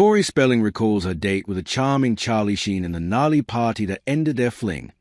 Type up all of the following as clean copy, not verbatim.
Tori Spelling recalls her date with a charming Charlie Sheen and the gnarly party that ended their fling.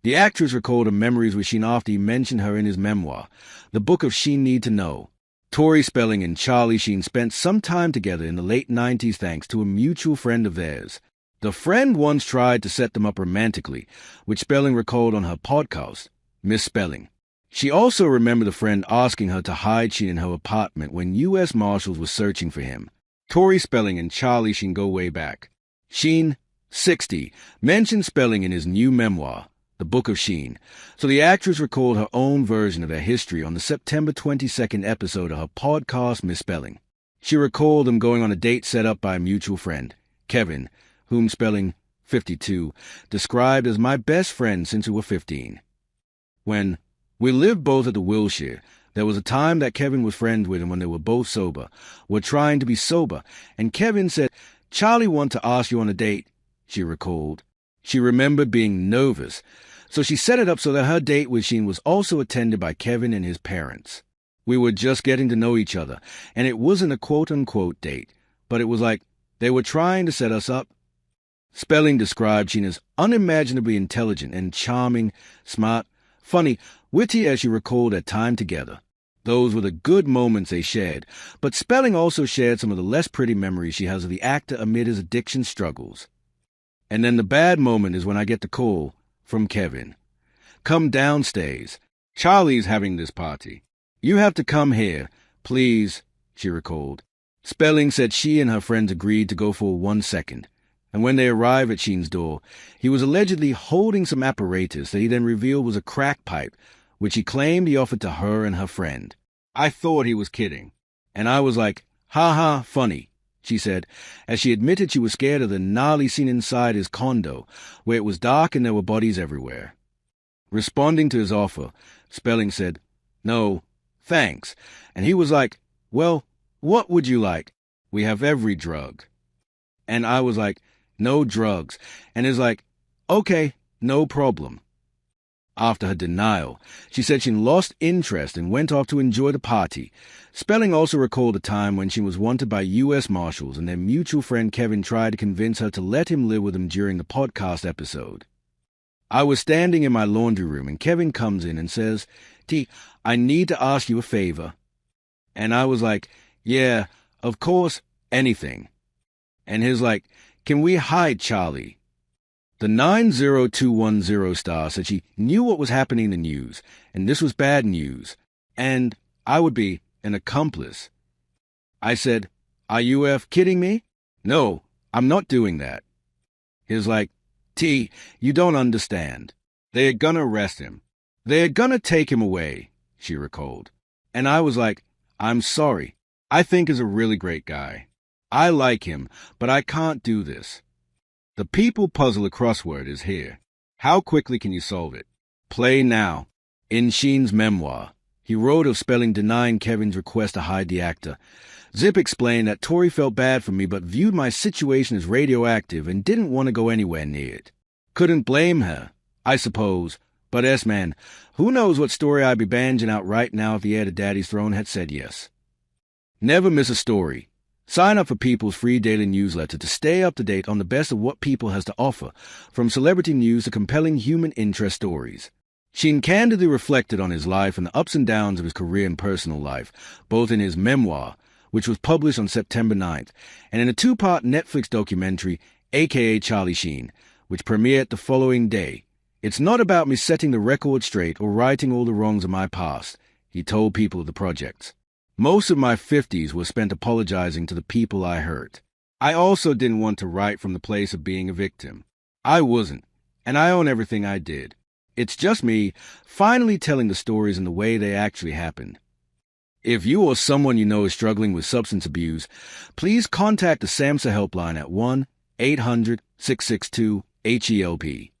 The actress recalled her memories with Sheen after he mentioned her in his memoir, The Book of Sheen Need to Know. Tori Spelling and Charlie Sheen spent some time together in the late 90s thanks to a mutual friend of theirs. The friend once tried to set them up romantically, which Spelling recalled on her podcast, Miss Spelling. She also remembered the friend asking her to hide Sheen in her apartment when U.S. Marshals were searching for him. Tori Spelling and Charlie Sheen go way back. Sheen, 60, mentioned Spelling in his new memoir, The Book of Sheen, so the actress recalled her own version of their history on the September 22nd episode of her podcast, Miss Spelling. She recalled them going on a date set up by a mutual friend, Kevin, whom Spelling, 52, described as my best friend since we were 15. When we lived both at the Wilshire, there was a time that Kevin was friends with him when they were both sober, were trying to be sober, and Kevin said, "Charlie want to ask you on a date," she recalled. She remembered being nervous, so she set it up so that her date with Sheen was also attended by Kevin and his parents. We were just getting to know each other, and it wasn't a quote-unquote date, but it was like they were trying to set us up. Spelling described Sheen as unimaginably intelligent and charming, smart, funny, witty as she recalled their time together. Those were the good moments they shared, but Spelling also shared some of the less pretty memories she has of the actor amid his addiction struggles. And then the bad moment is when I get the call from Kevin. "Come downstairs. Charlie's having this party. You have to come here, please," she recalled. Spelling said she and her friends agreed to go for 1 second, and when they arrived at Sheen's door, he was allegedly holding some apparatus that he then revealed was a crack pipe, which he claimed he offered to her and her friend. "I thought he was kidding, and I was like, ha ha, funny," she said, as she admitted she was scared of the gnarly scene inside his condo, where it was dark and there were bodies everywhere. Responding to his offer, Spelling said, "No, thanks," and he was like, "Well, what would you like? We have every drug." And I was like, "No drugs," and is like, "Okay, no problem." After her denial, she said she lost interest and went off to enjoy the party. Spelling also recalled a time when she was wanted by U.S. Marshals and their mutual friend Kevin tried to convince her to let him live with him during the podcast episode. "I was standing in my laundry room and Kevin comes in and says, 'T, I need to ask you a favor.' And I was like, 'Yeah, of course, anything.' And he's like, 'Can we hide Charlie?'" The 90210 star said she knew what was happening in the news, and this was bad news, and I would be an accomplice. I said, "Are you kidding me? No, I'm not doing that." He was like, "T, you don't understand. They're gonna arrest him. They're gonna take him away," she recalled. And I was like, "I'm sorry. I think he's a really great guy. I like him, but I can't do this." The people puzzle crossword is here. How quickly can you solve it? Play now. In Sheen's memoir, he wrote of Spelling denying Kevin's request to hide the actor. Zip explained that Tori felt bad for me but viewed my situation as radioactive and didn't want to go anywhere near it. Couldn't blame her, I suppose, but man, who knows what story I'd be banging out right now if the heir to Daddy's throne had said yes. Never miss a story. Sign up for People's free daily newsletter to stay up to date on the best of what People has to offer, from celebrity news to compelling human interest stories. Sheen candidly reflected on his life and the ups and downs of his career and personal life, both in his memoir, which was published on September 9th, and in a 2-part Netflix documentary, aka Charlie Sheen, which premiered the following day. "It's not about me setting the record straight or righting all the wrongs of my past," he told people of the projects. "Most of my 50s was spent apologizing to the people I hurt. I also didn't want to write from the place of being a victim. I wasn't, and I own everything I did. It's just me finally telling the stories in the way they actually happened." If you or someone you know is struggling with substance abuse, please contact the SAMHSA helpline at 1-800-662-HELP.